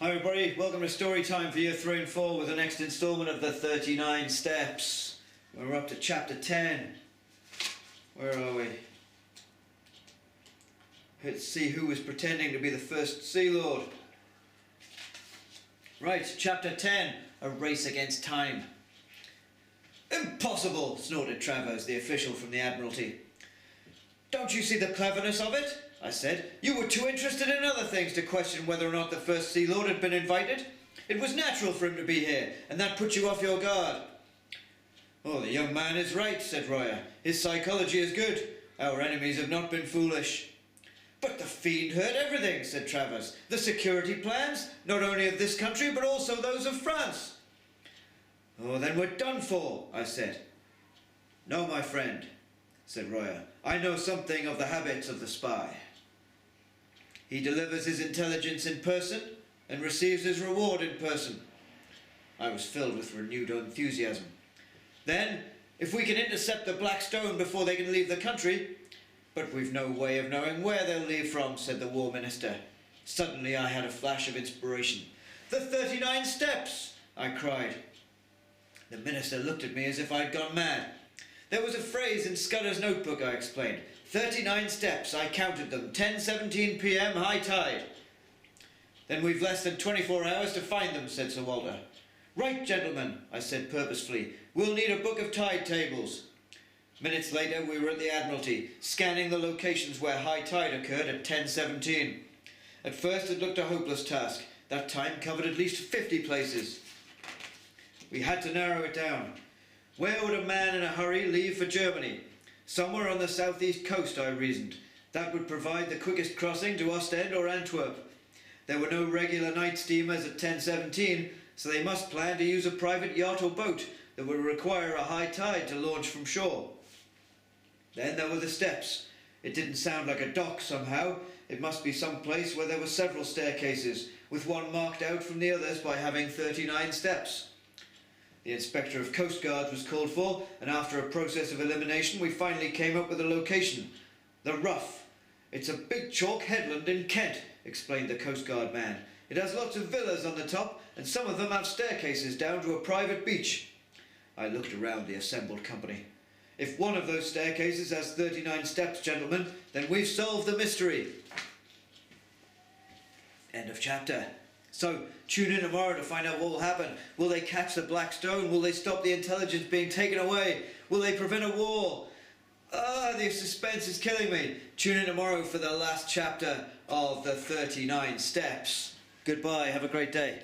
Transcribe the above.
Hi everybody, welcome to Story Time for Year 3 and 4 with the next instalment of the 39 Steps. We're up to Chapter 10. Where are we? Let's see who was pretending to be the first Sea Lord. Right, Chapter 10, A Race Against Time. Impossible, snorted Travers, the official from the Admiralty. Don't you see the cleverness of it? I said. You were too interested in other things to question whether or not the first Sea Lord had been invited. It was natural for him to be here, and that put you off your guard. Oh, the young man is right, said Royer. His psychology is good. Our enemies have not been foolish. But the fiend heard everything, said Travers. The security plans, not only of this country, but also those of France. Oh, then we're done for, I said. No, my friend, said Royer. I know something of the habits of the spy. He delivers his intelligence in person and receives his reward in person. I was filled with renewed enthusiasm. Then, if we can intercept the Black Stone before they can leave the country... But we've no way of knowing where they'll leave from, said the War Minister. Suddenly I had a flash of inspiration. The 39 Steps, I cried. The Minister looked at me as if I'd gone mad. There was a phrase in Scudder's notebook, I explained. 39 steps, I counted them. 10:17 p.m. high tide. Then we've less than 24 hours to find them, said Sir Walter. Right, gentlemen, I said purposefully. We'll need a book of tide tables. Minutes later, we were at the Admiralty, scanning the locations where high tide occurred at 10:17. At first it looked a hopeless task. That time covered at least 50 places. We had to narrow it down. Where would a man in a hurry leave for Germany? Somewhere on the southeast coast, I reasoned. That would provide the quickest crossing to Ostend or Antwerp. There were no regular night steamers at 10:17, so they must plan to use a private yacht or boat that would require a high tide to launch from shore. Then there were the steps. It didn't sound like a dock somehow. It must be some place where there were several staircases, with one marked out from the others by having 39 steps. The Inspector of Coast Guards was called for, and after a process of elimination we finally came up with a location. The Rough. It's a big chalk headland in Kent, explained the Coast Guard man. It has lots of villas on the top, and some of them have staircases down to a private beach. I looked around the assembled company. If one of those staircases has 39 steps, gentlemen, then we've solved the mystery. End of chapter. So, tune in tomorrow to find out what will happen. Will they catch the Black Stone? Will they stop the intelligence being taken away? Will they prevent a war? The suspense is killing me. Tune in tomorrow for the last chapter of the 39 Steps. Goodbye, have a great day.